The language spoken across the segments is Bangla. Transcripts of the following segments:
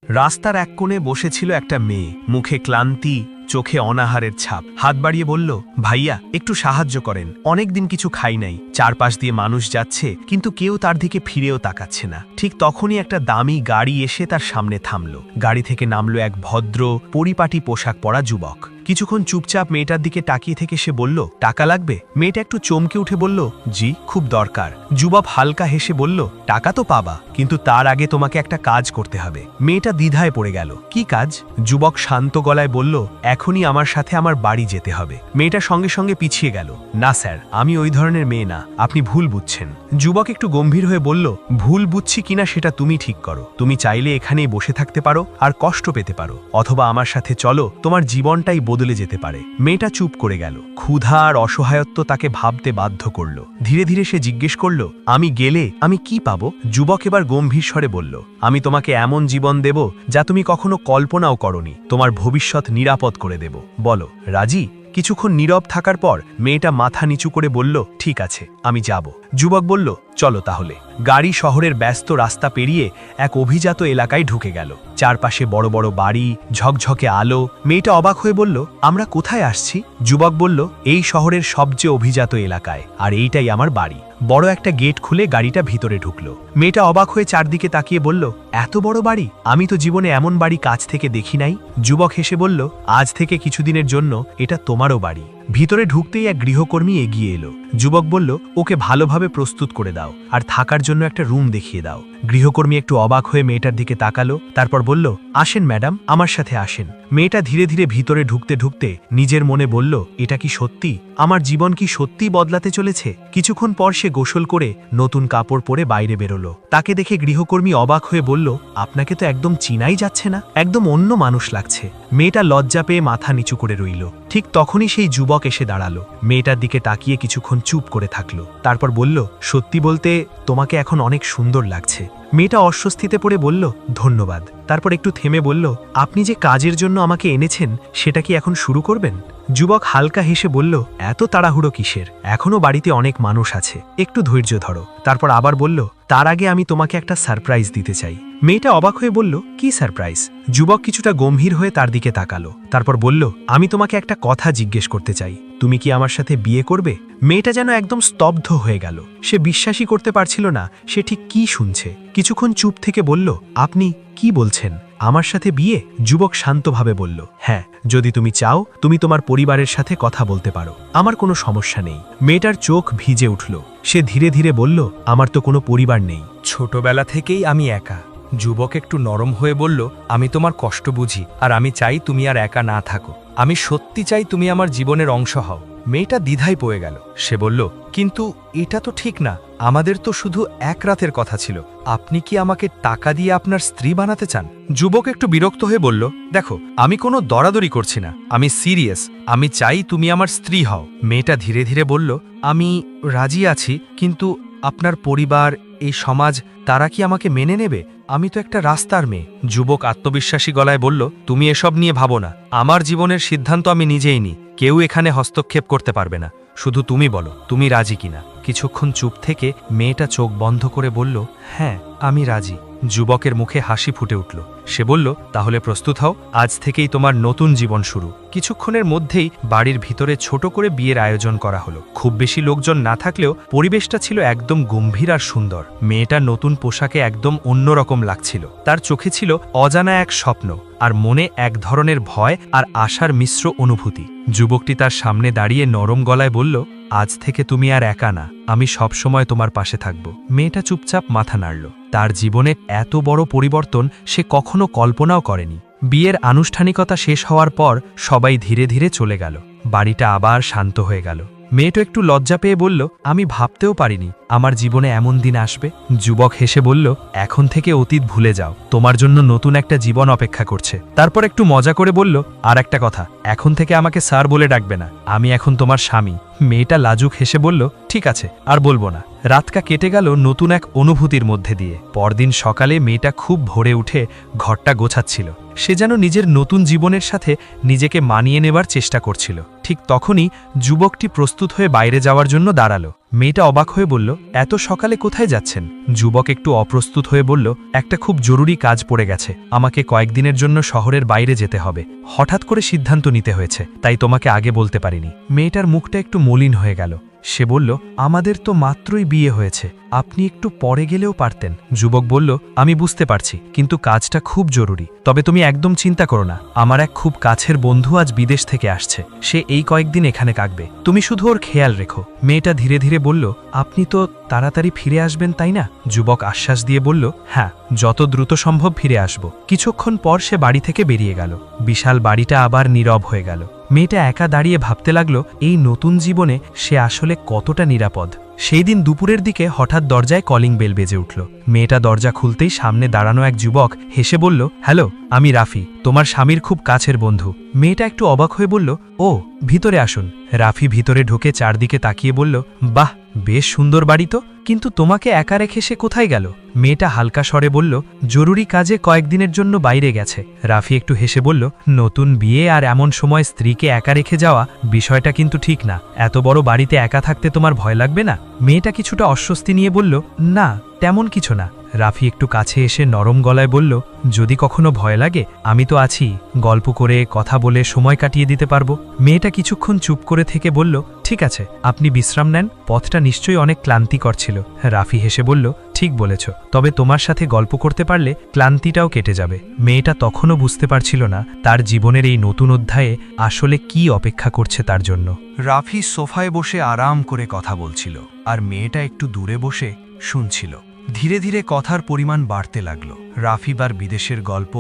রাস্তার এক কোণে বসেছিল একটা মেয়ে, মুখে ক্লান্তি, চোখে অনাহারের ছাপ। হাত বাড়িয়ে বলল, ভাইয়া একটু সাহায্য করেন, অনেকদিন কিছু খাই নাই। চারপাশ দিয়ে মানুষ যাচ্ছে, কিন্তু কেউ তার দিকে ফিরেও তাকাচ্ছে না। ঠিক তখনই একটা দামি গাড়ি এসে তার সামনে থামল। গাড়ি থেকে নামল এক ভদ্র পরিপাটি পোশাক পরা যুবক। কিছুক্ষণ চুপচাপ মেয়েটার দিকে তাকিয়ে থেকে সে বলল, টাকা লাগবে? মেয়েটা একটু চমকে উঠে বলল, জি, খুব দরকার। যুবক হালকা হেসে বলল, টাকা তো পাবা, কিন্তু তার আগে তোমাকে একটা কাজ করতে হবে। মেয়েটা দ্বিধায় পড়ে গেল। কি কাজ? যুবক শান্ত গলায় বলল, এখনই আমার সাথে আমার বাড়ি যেতে হবে। মেয়েটা সঙ্গে সঙ্গে পিছিয়ে গেল। না স্যার, আমি ওই ধরনের মেয়ে না, আপনি ভুল বুঝছেন। যুবক একটু গম্ভীর হয়ে বলল, ভুল বুঝছি কিনা সেটা তুমি ঠিক করো। তুমি চাইলে এখানেই বসে থাকতে পারো আর কষ্ট পেতে পারো, অথবা আমার সাথে চলো, তোমার জীবনটাই বদলে যেতে পারে। মেয়েটা চুপ করে গেল। ক্ষুধা আর অসহায়ত্ব তাকে ভাবতে বাধ্য করল। ধীরে ধীরে সে জিজ্ঞেস করল, আমি গেলে আমি কি পাবো? যুবক এবার গম্ভীর স্বরে বলল, আমি তোমাকে এমন জীবন দেব যা তুমি কখনো কল্পনাও করনি। তোমার ভবিষ্যৎ নিরাপদ করে দেব। বলো, রাজি? কিছুক্ষণ নীরব থাকার পর মেয়েটা মাথা নিচু করে বলল, ঠিক আছে, আমি যাব। যুবক বলল, চলো তাহলে। গাড়ি শহরের ব্যস্ত রাস্তা পেরিয়ে এক অভিজাত এলাকায় ঢুকে গেল। চারপাশে বড় বড় বাড়ি, ঝকঝকে আলো। মেয়েটা অবাক হয়ে বলল, আমরা কোথায় আসছি? যুবক বলল, এই শহরের সবচেয়ে অভিজাত এলাকায়, আর এইটাই আমার বাড়ি। বড় একটা গেট খুলে গাড়িটা ভিতরে ঢুকলো। মেয়েটা অবাক হয়ে চারদিকে তাকিয়ে বলল, এত বড় বাড়ি? আমি তো জীবনে এমন বাড়ি কাছ থেকে দেখি নাই। যুবক হেসে বলল, আজ থেকে কিছুদিনের জন্য এটা তোমারও বাড়ি। ভিতরে ঢুকতেই এক গৃহকর্মী এগিয়ে এলো। যুবক বলল, ওকে ভালোভাবে প্রস্তুত করে দাও আর থাকার জন্য একটা রুম দেখিয়ে দাও। গৃহকর্মী একটু অবাক হয়ে মেয়েটার দিকে তাকালো, তারপর বলল, আসেন ম্যাডাম, আমার সাথে আসেন। মেয়েটা ধীরে ধীরে ভিতরে ঢুকতে ঢুকতে নিজের মনে বলল, এটা কি সত্যি? আমার জীবন কি সত্যিই বদলাতে চলেছে? কিছুক্ষণ পর সে গোসল করে নতুন কাপড় পরে বাইরে বেরোলো। তাকে দেখে গৃহকর্মী অবাক হয়ে বলল, আপনাকে তো একদম চিনাই যাচ্ছে না, একদম অন্য মানুষ লাগছে। মেয়েটা লজ্জা পেয়ে মাথা নিচু করে রইল। ঠিক তখনই সেই যুবক এসে দাঁড়ালো। মেয়েটার দিকে তাকিয়ে কিছুক্ষণ চুপ করে থাকলো, তারপর বলল, সত্যি বলতে তোমাকে এখন অনেক সুন্দর লাগছে। মেয়েটা অস্বস্তিতে পড়ে বলল, ধন্যবাদ। তারপর একটু থেমে বলল, আপনি যে কাজের জন্য আমাকে এনেছেন সেটা কি এখন শুরু করবেন? যুবক হালকা হেসে বলল, এত তাড়াহুড়ো কিসের? এখনো বাড়িতে অনেক মানুষ আছে, একটু ধৈর্য ধরো। তারপর আবার বলল, তার আগে আমি তোমাকে একটা সারপ্রাইজ দিতে চাই। মেয়েটা অবাক হয়ে বলল, কি সারপ্রাইজ? যুবক কিছুটা গম্ভীর হয়ে তার দিকে তাকালো, তারপর বলল, আমি তোমাকে একটা কথা জিজ্ঞেস করতে চাই। তুমি কি আমার সাথে বিয়ে করবে? মেয়েটা যেন একদম স্তব্ধ হয়ে গেল। সে বিশ্বাসই করতে পারছিল না সে ঠিক কি শুনছে। কিছুক্ষণ চুপ থেকে বলল, আপনি কি বলছেন? আমার সাথে বিয়ে? যুবক শান্তভাবে বলল, হ্যাঁ, যদি তুমি চাও তুমি তোমার পরিবারের সাথে কথা বলতে পারো, আমার কোনো সমস্যা নেই। মেয়েটার চোখ ভিজে উঠল। সে ধীরে ধীরে বলল, আমার তো কোনো পরিবার নেই, ছোটবেলা থেকেই আমি একা। যুবক একটু নরম হয়ে বলল, আমি তোমার কষ্ট বুঝি, আর আমি চাই তুমি আর একা না থাকো। আমি সত্যি চাই তুমি আমার জীবনের অংশ হও। মেয়েটা দ্বিধায় পড়ে গেল। সে বলল, কিন্তু এটা তো ঠিক না, আমাদের তো শুধু এক রাতের কথা ছিল। আপনি কি আমাকে টাকা দিয়ে আপনার স্ত্রী বানাতে চান? যুবক একটু বিরক্ত হয়ে বলল, দেখো, আমি কোনো দরাদরি করছি না, আমি সিরিয়াস। আমি চাই তুমি আমার স্ত্রী হও। মেয়েটা ধীরে ধীরে বলল, আমি রাজি আছি, কিন্তু আপনার পরিবার, এই সমাজ, তারা কি আমাকে মেনে নেবে? আমি তো একটা রাস্তার মেয়ে। যুবক আত্মবিশ্বাসী গলায় বলল, তুমি এসব নিয়ে ভাবো না, আমার জীবনের সিদ্ধান্ত আমি নিজেই নিই, কেউ এখানে হস্তক্ষেপ করতে পারবে না। শুধু তুমি বলো, তুমি রাজি কিনা? কিছুক্ষণ চুপ থেকে মেয়েটা চোখ বন্ধ করে বলল, হ্যাঁ, আমি রাজি। যুবকের মুখে হাসি ফুটে উঠল। সে বলল, তাহলে প্রস্তুত হও, আজ থেকেই তোমার নতুন জীবন শুরু। কিছুক্ষণের মধ্যেই বাড়ির ভিতরে ছোট করে বিয়ের আয়োজন করা হলো। খুব বেশি লোকজন না থাকলেও পরিবেশটা ছিল একদম গম্ভীর আর সুন্দর। মেয়েটা নতুন পোশাকে একদম অন্যরকম লাগছিল। তার চোখে ছিল অজানা এক স্বপ্ন, আর মনে এক ধরনের ভয় আর আশার মিশ্র অনুভূতি। যুবকটি তার সামনে দাঁড়িয়ে নরম গলায় বলল, আজ থেকে তুমি আর একা না, আমি সবসময় তোমার পাশে থাকব। মেয়েটা চুপচাপ মাথা নাড়ল। তার জীবনে এত বড় পরিবর্তন সে কখনো কল্পনাও করেনি। বিয়ের আনুষ্ঠানিকতা শেষ হওয়ার পর সবাই ধীরে ধীরে চলে গেল। বাড়িটা আবার শান্ত হয়ে গেল। মেয়েটা একটু লজ্জা পেয়ে বলল, আমি ভাবতেও পারিনি আমার জীবনে এমন দিন আসবে। যুবক হেসে বলল, এখন থেকে অতীত ভুলে যাও, তোমার জন্য নতুন একটা জীবন অপেক্ষা করছে। তারপর একটু মজা করে বলল, আর একটা কথা, এখন থেকে আমাকে স্যার বলে ডাকবে না, আমি এখন তোমার স্বামী। মেয়েটা লাজুক হেসে বলল, ঠিক আছে, আর বলবো না। রাতটা কেটে গেল নতুন এক অনুভূতির মধ্যে দিয়ে। পরদিন সকালে মেয়েটা খুব ভোরে উঠে ঘরটা গোছাচ্ছিল। সে যেন নিজের নতুন জীবনের সাথে নিজেকে মানিয়ে নেবার চেষ্টা করছিল। ঠিক তখনই যুবকটি প্রস্তুত হয়ে বাইরে যাওয়ার জন্য দাঁড়ালো। মেয়েটা অবাক হয়ে বলল, এত সকালে কোথায় যাচ্ছেন? যুবক একটু অপ্রস্তুত হয়ে বলল, একটা খুব জরুরি কাজ পড়ে গেছে, আমাকে কয়েকদিনের জন্য শহরের বাইরে যেতে হবে। হঠাৎ করে সিদ্ধান্ত নিতে হয়েছে, তাই তোমাকে আগে বলতে পারিনি। মেয়েটার মুখটা একটু মলিন হয়ে গেল। সে বলল, আমাদের তো মাত্রই বিয়ে হয়েছে, আপনি একটু পরে গেলেও পারতেন। যুবক বলল, আমি বুঝতে পারছি, কিন্তু কাজটা খুব জরুরি। তবে তুমি একদম চিন্তা করো না, আমার এক খুব কাছের বন্ধু আজ বিদেশ থেকে আসছে, সে এই কয়েকদিন এখানে কাটবে, তুমি শুধু ওর খেয়াল রেখো। মেয়েটা ধীরে ধীরে বলল, আপনি তো তাড়াতাড়ি ফিরে আসবেন তাই না? যুবক আশ্বাস দিয়ে বলল, হ্যাঁ, যত দ্রুত সম্ভব ফিরে আসব। কিছুক্ষণ পর সে বাড়ি থেকে বেরিয়ে গেল। বিশাল বাড়িটা আবার নীরব হয়ে গেল। মেয়েটা একা দাঁড়িয়ে ভাবতে লাগলো, এই নতুন জীবনে সে আসলে কতটা নিরাপদ। সেই দিন দুপুরের দিকে হঠাৎ দরজায় কলিং বেল বেজে উঠল। মেয়েটা দরজা খুলতেই সামনে দাঁড়ানো এক যুবক হেসে বলল, হ্যালো, আমি রাফি, তোমার স্বামীর খুব কাছের বন্ধু। মেয়েটা একটু অবাক হয়ে বলল, ও, ভিতরে আসুন। রাফি ভিতরে ঢুকে চারদিকে তাকিয়ে বলল, বাহ, বেশ সুন্দর বাড়ি তো, কিন্তু তোমাকে একা রেখে সে কোথায় গেল? মেয়েটা হালকা স্বরে বলল, জরুরি কাজে কয়েকদিনের জন্য বাইরে গেছে। রাফি একটু হেসে বলল, নতুন বিয়ে আর এমন সময় স্ত্রীকে একা রেখে যাওয়া বিষয়টা কিন্তু ঠিক না। এত বড় বাড়িতে একা থাকতে তোমার ভয় লাগবে না? মেয়েটা কিছুটা অস্বস্তি নিয়ে বলল, না, তেমন কিছু না। রাফি একটু কাছে এসে নরম গলায় বলল, যদি কখনো ভয় লাগে আমি তো আছি, গল্প করে কথা বলে সময় কাটিয়ে দিতে পারবো। মেয়েটা কিছুক্ষণ চুপ করে থেকে বলল, ঠিক আছে, আপনি বিশ্রাম নেন, পথটা নিশ্চয়ই অনেক ক্লান্তিকর ছিল। রাফি হেসে বলল, ঠিক বলেছ, তবে তোমার সাথে গল্প করতে পারলে ক্লান্তিটাও কেটে যাবে। মেয়েটা তখনও বুঝতে পারছিল না তার জীবনের এই নতুন অধ্যায়ে আসলে কি অপেক্ষা করছে তার জন্য। রাফি সোফায় বসে আরাম করে কথা বলছিল, আর মেয়েটা একটু দূরে বসে শুনছিল। ধীরে ধীরে কথার পরিমাণ বাড়তে লাগলো। রাফিবার বিদেশের গল্প,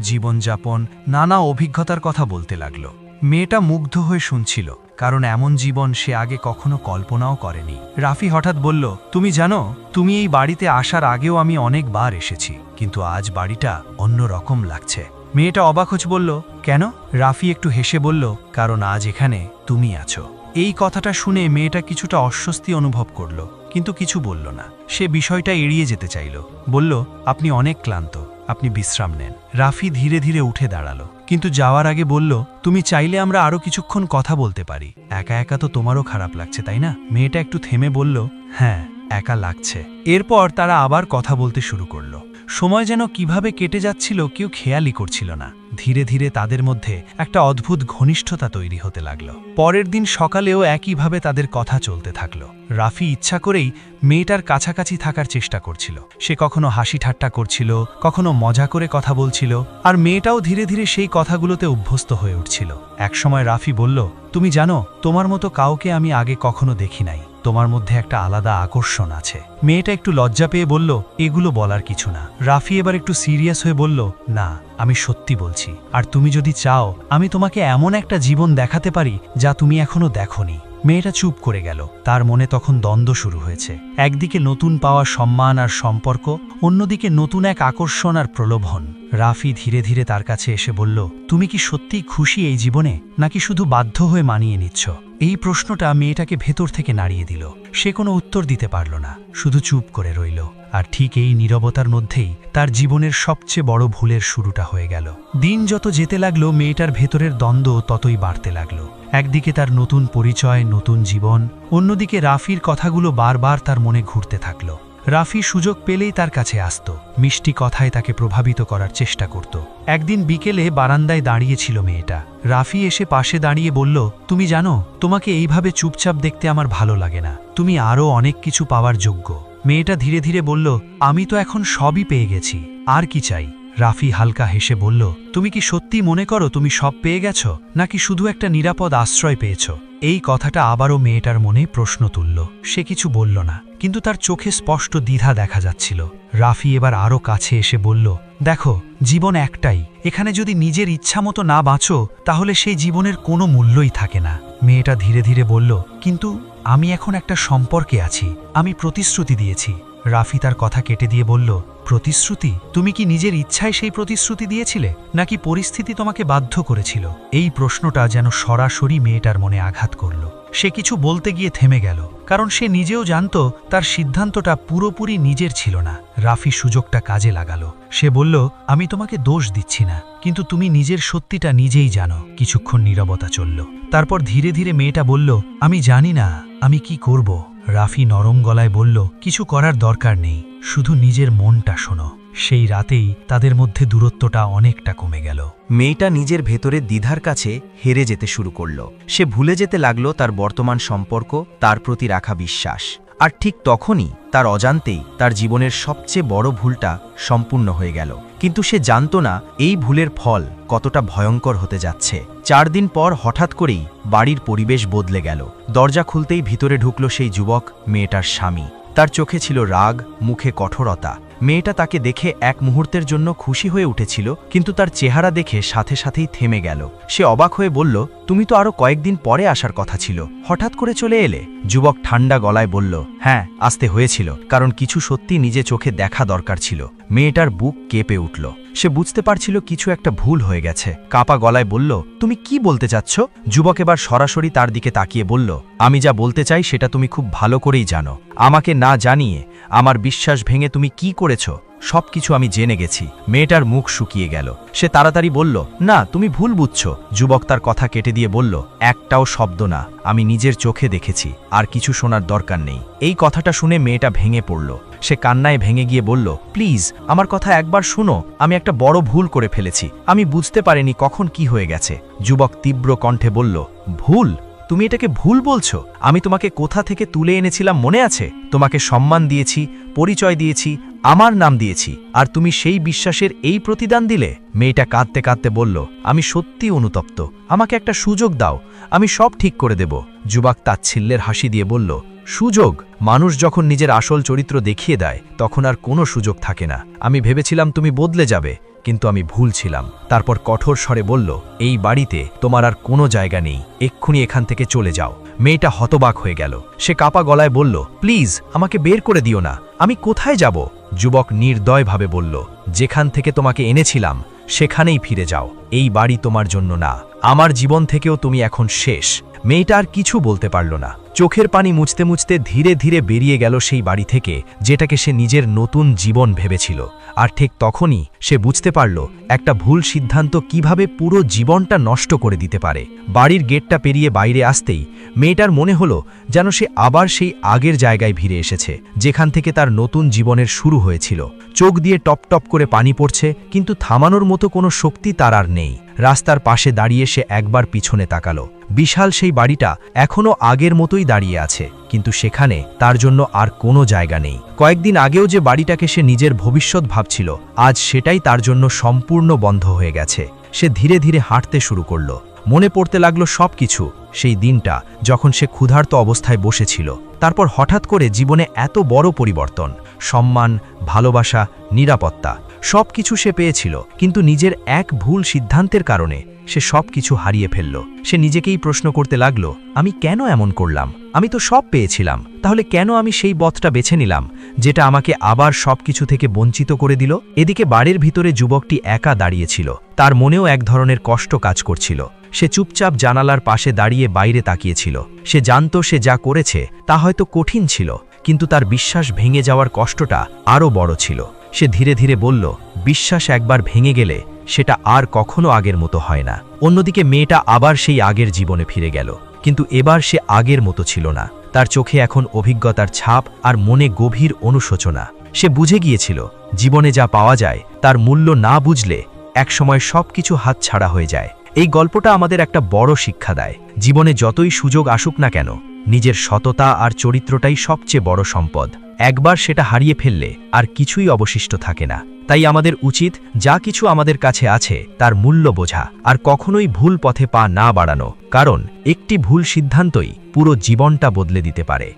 জীবনযাপন, নানা অভিজ্ঞতার কথা বলতে লাগলো। মেয়েটা মুগ্ধ হয়ে শুনছিল, কারণ এমন জীবন সে আগে কখনো কল্পনাও করেনি। রাফি হঠাৎ বলল, তুমি জানো, তুমি এই বাড়িতে আসার আগেও আমি অনেকবার এসেছি, কিন্তু আজ বাড়িটা অন্য রকম লাগছে। মেয়েটা অবাক হয়ে বলল, কেন? রাফি একটু হেসে বলল, কারণ আজ এখানে তুমি আছো। এই কথাটা শুনে মেয়েটা কিছুটা অস্বস্তি অনুভব করল, কিন্তু কিছু বলল না। সে বিষয়টা এড়িয়ে যেতে চাইল। বলল, আপনি অনেক ক্লান্ত, আপনি বিশ্রাম নেন। রাফি ধীরে ধীরে উঠে দাঁড়ালো, কিন্তু যাওয়ার আগে বলল, তুমি চাইলে আমরা আরো কিছুক্ষণ কথা বলতে পারি। একা একা তো তোমারও খারাপ লাগছে তাই না? মেয়েটা একটু থেমে বলল, হ্যাঁ, একা লাগছে। এরপর তারা আবার কথা বলতে শুরু করলো। সময় যেন কিভাবে কেটে যাচ্ছিল কেউ খেয়ালই করছিল না। ধীরে ধীরে তাদের মধ্যে একটা অদ্ভুত ঘনিষ্ঠতা তৈরি হতে লাগলো। পরের দিন সকালেও একইভাবে তাদের কথা চলতে থাকলো। রাফি ইচ্ছা করেই মেয়েটার কাছাকাছি থাকার চেষ্টা করছিল। সে কখনো হাসি ঠাট্টা করছিল, কখনো মজা করে কথা বলছিল, আর মেয়েটাও ধীরে ধীরে সেই কথাগুলোতে অভ্যস্ত হয়ে উঠছিল। একসময় রাফি বলল, তুমি জানো, তোমার মতো কাউকে আমি আগে কখনো দেখি নাই, তোমার মধ্যে একটা আলাদা আকর্ষণ আছে। মেয়েটা একটু লজ্জা পেয়ে বলল, এগুলো বলার কিছু না। রাফি এবার একটু সিরিয়াস হয়ে বলল, না, আমি সত্যি বলছি, আর তুমি যদি চাও আমি তোমাকে এমন একটা জীবন দেখাতে পারি যা তুমি এখনো দেখোনি। মেয়েটা চুপ করে গেল। তার মনে তখন দ্বন্দ্ব শুরু হয়েছে। একদিকে নতুন পাওয়া সম্মান আর সম্পর্ক, অন্যদিকে নতুন এক আকর্ষণ আর প্রলোভন। রাফি ধীরে ধীরে তার কাছে এসে বলল, তুমি কি সত্যিই খুশি এই জীবনে, নাকি শুধু বাধ্য হয়ে মানিয়ে নিচ্ছ? এই প্রশ্নটা মেয়েটাকে ভেতর থেকে নাড়িয়ে দিল। সে কোনো উত্তর দিতে পারল না, শুধু চুপ করে রইল। আর ঠিক এই নীরবতার মধ্যেই তার জীবনের সবচেয়ে বড় ভুলের শুরুটা হয়ে গেল। দিন যত যেতে লাগলো, মেয়েটার ভেতরের দ্বন্দ্ব ততই বাড়তে লাগলো। একদিকে তার নতুন পরিচয়, নতুন জীবন, অন্যদিকে রাফির কথাগুলো বারবার তার মনে ঘুরতে থাকলো। রাফি সুযোগ পেলেই তার কাছে আসত, মিষ্টি কথায় তাকে প্রভাবিত করার চেষ্টা করত। একদিন বিকেলে বারান্দায় দাঁড়িয়েছিল মেয়েটা। রাফি এসে পাশে দাঁড়িয়ে বলল, তুমি জানো, তোমাকে এইভাবে চুপচাপ দেখতে আমার ভালো লাগে না, তুমি আরও অনেক কিছু পাওয়ার যোগ্য। মেয়েটা ধীরে ধীরে বলল, আমি তো এখন সবই পেয়ে গেছি, আর কি চাই? রাফি হালকা হেসে বলল, তুমি কি সত্যি মনে করো তুমি সব পেয়ে গেছ, নাকি শুধু একটা নিরাপদ আশ্রয় পেয়েছ? এই কথাটা আবারও মেয়েটার মনে প্রশ্ন তুলল। সে কিছু বলল না, কিন্তু তার চোখে স্পষ্ট দ্বিধা দেখা যাচ্ছিল। রাফি এবার আরও কাছে এসে বলল, দেখো, জীবন একটাই, এখানে যদি নিজের ইচ্ছা মতো না বাঁচো তাহলে সেই জীবনের কোনো মূল্যই থাকে না। মেয়েটা ধীরে ধীরে বলল, কিন্তু আমি এখন একটা সম্পর্কে আছি, আমি প্রতিশ্রুতি দিয়েছি। রাফি তার কথা কেটে দিয়ে বলল, প্রতিশ্রুতি? তুমি কি নিজের ইচ্ছায় সেই প্রতিশ্রুতি দিয়েছিলে, নাকি পরিস্থিতি তোমাকে বাধ্য করেছিল? এই প্রশ্নটা যেন সরাসরি মেয়েটার মনে আঘাত করল। সে কিছু বলতে গিয়ে থেমে গেল, কারণ সে নিজেও জানত তার সিদ্ধান্তটা পুরোপুরি নিজের ছিল না। রাফি সুযোগটা কাজে লাগালো। সে বলল, আমি তোমাকে দোষ দিচ্ছি না, কিন্তু তুমি নিজের সত্যিটা নিজেই জানো। কিছুক্ষণ নীরবতা চলল। তারপর ধীরে ধীরে মেয়েটা বলল, আমি জানি না আমি কি করব। রাফি নরম গলায় বলল, কিছু করার দরকার নেই, শুধু নিজের মনটা শোনো। সেই রাতেই তাদের মধ্যে দূরত্বটা অনেকটা কমে গেল। মেয়েটা নিজের ভেতরে দ্বিধার কাছে হেরে যেতে শুরু করল। সে ভুলে যেতে লাগলো তার বর্তমান সম্পর্ক, তার প্রতি রাখা বিশ্বাস। আর ঠিক তখনই তার অজান্তেই তার জীবনের সবচেয়ে বড় ভুলটা সম্পূর্ণ হয়ে গেল। কিন্তু সে জানত না এই ভুলের ফল কতটা ভয়ঙ্কর হতে যাচ্ছে। 4 দিন পর হঠাৎ করেই বাড়ির পরিবেশ বদলে গেল। দরজা খুলতেই ভিতরে ঢুকল সেই যুবক, মেয়েটার স্বামী। তার চোখে ছিল রাগ, মুখে কঠোরতা। মেয়েটা তাকে দেখে এক মুহূর্তের জন্য খুশি হয়ে উঠেছিল, কিন্তু তার চেহারা দেখে সাথে সাথেই থেমে গেল। সে অবাক হয়ে বলল, তুমি তো আরো কয়েকদিন পরে আসার কথা ছিল, হঠাৎ করে চলে এলে? যুবক ঠান্ডা গলায় বলল, হ্যাঁ, আসতে হয়েছিল, কারণ কিছু সত্যি নিজে চোখে দেখা দরকার ছিল। মেয়েটার বুক কেঁপে উঠল। সে বুঝতে পারছিল কিছু একটা ভুল হয়ে গেছে। কাপা গলায় বলল, তুমি কি বলতে চাচ্ছ? যুবক এবার সরাসরি তার দিকে তাকিয়ে বলল, আমি যা বলতে চাই সেটা তুমি খুব ভালো করেই জানো। আমাকে না জানিয়ে আমার বিশ্বাস ভেঙে তুমি কি করেছ সবকিছু আমি জেনে গেছি। মেয়েটার মুখ শুকিয়ে গেল। সে তাড়াতাড়ি বলল, না, তুমি ভুল বুঝছো। যুবক তার কথা কেটে দিয়ে বলল, একটাও শব্দ না, আমি নিজের চোখে দেখেছি, আর কিছু শোনার দরকার নেই। এই কথাটা শুনে মেয়েটা ভেঙে পড়ল। সে কান্নায় ভেঙে গিয়ে বলল, প্লিজ আমার কথা একবার শুনো, আমি একটা বড় ভুল করে ফেলেছি, আমি বুঝতে পারিনি কখন কি হয়ে গেছে। যুবক তীব্র কণ্ঠে বলল, ভুল? তুমি এটাকে ভুল বলছো? আমি তোমাকে কোথা থেকে তুলে এনেছিলাম মনে আছে? তোমাকে সম্মান দিয়েছি, পরিচয় দিয়েছি, আমার নাম দিয়েছি, আর তুমি সেই বিশ্বাসের এই প্রতিদান দিলে? মেয়েটা কাঁদতে কাঁদতে বলল, আমি সত্যি অনুতপ্ত, আমাকে একটা সুযোগ দাও, আমি সব ঠিক করে দেব। যুবক তাচ্ছিল্যের হাসি দিয়ে বলল, সুযোগ? মানুষ যখন নিজের আসল চরিত্র দেখিয়ে দেয় তখন আর কোনো সুযোগ থাকে না। আমি ভেবেছিলাম তুমি বদলে যাবে, কিন্তু আমি ভুল ছিলাম। তারপর কঠোর স্বরে বলল, এই বাড়িতে তোমার আর কোনো জায়গা নেই, এক্ষুনি এখান থেকে চলে যাও। মেয়েটা হতবাক হয়ে গেল। সে কাপা গলায় বলল, প্লিজ আমাকে বের করে দিও না, আমি কোথায় যাব? যুবক নির্দয়ভাবে বলল, যেখান থেকে তোমাকে এনেছিলাম সেখানেই ফিরে যাও, এই বাড়ি তোমার জন্য না, আমার জীবন থেকেও তুমি এখন শেষ। মেয়েটা আর কিছু বলতে পারল না। চোখের পানি মুছতে মুছতে ধীরে ধীরে বেরিয়ে গেল সেই বাড়ি থেকে, যেটাকে সে নিজের নতুন জীবন ভেবেছিল। আর ঠিক তখনই সে বুঝতে পারল একটা ভুল সিদ্ধান্ত কিভাবে পুরো জীবনটা নষ্ট করে দিতে পারে। বাড়ির গেটটা পেরিয়ে বাইরে আসতেই মেয়েটার মনে হলো যেন সে আবার সেই আগের জায়গায় ফিরে এসেছে, যেখান থেকে তার নতুন জীবনের শুরু হয়েছিল। চোখ দিয়ে টপ টপ করে পানি পড়ছে, কিন্তু থামানোর মতো কোনো শক্তি তার আর নেই। রাস্তার পাশে দাঁড়িয়ে সে একবার পিছনে তাকালো। বিশাল সেই বাড়িটা এখনো আগের মতোই দাঁড়িয়ে আছে, কিন্তু সেখানে তার জন্য আর কোনো জায়গা নেই। কয়েকদিন আগেও যে বাড়িটাকে সে নিজের ভবিষ্যৎ ভাবছিল, আজ সেটাই তার জন্য সম্পূর্ণ বন্ধ হয়ে গেছে। সে ধীরে ধীরে হাঁটতে শুরু করল। মনে পড়তে লাগলো সবকিছু, সেই দিনটা যখন সে ক্ষুধার্ত অবস্থায় বসেছিল। তারপর হঠাৎ করে জীবনে এত বড় পরিবর্তন, সম্মান, ভালোবাসা, নিরাপত্তা, সবকিছু সে পেয়েছিল, কিন্তু নিজের এক ভুল সিদ্ধান্তের কারণে সে সবকিছু হারিয়ে ফেলল। সে নিজেকেই প্রশ্ন করতে লাগলো, আমি কেন এমন করলাম? আমি তো সব পেয়েছিলাম, তাহলে কেন আমি সেই পথটা বেছে নিলাম যেটা আমাকে আবার সবকিছু থেকে বঞ্চিত করে দিল? এদিকে বাড়ির ভিতরে যুবকটি একা দাঁড়িয়েছিল। তার মনেও এক ধরনের কষ্ট কাজ করছিল। সে চুপচাপ জানালার পাশে দাঁড়িয়ে বাইরে তাকিয়েছিল। সে জানত সে যা করেছে তা হয়তো কঠিন ছিল, কিন্তু তার বিশ্বাস ভেঙে যাওয়ার কষ্টটা আরও বড় ছিল। সে ধীরে ধীরে বলল, বিশ্বাস একবার ভেঙে গেলে সেটা আর কখনো আগের মতো হয় না। অন্যদিকে মেয়েটা আবার সেই আগের জীবনে ফিরে গেল, কিন্তু এবার সে আগের মতো ছিল না। তার চোখে এখন অভিজ্ঞতার ছাপ আর মনে গভীর অনুশোচনা। সে বুঝে গিয়েছিল জীবনে যা পাওয়া যায় তার মূল্য না বুঝলে একসময় সবকিছু হাতছাড়া হয়ে যায়। এই গল্পটা আমাদের একটা বড় শিক্ষা দেয়, জীবনে যতই সুযোগ আসুক না কেন, নিজের সততা আর চরিত্রটাই সবচেয়ে বড় সম্পদ। একবার সেটা হারিয়ে ফেললে আর কিছুই অবশিষ্ট থাকে না। তাই আমাদের উচিত যা কিছু আমাদের কাছে আছে তার মূল্য বোঝা, আর কখনোই ভুল পথে পা না বাড়ানো, কারণ একটি ভুল সিদ্ধান্তই পুরো জীবনটা বদলে দিতে পারে।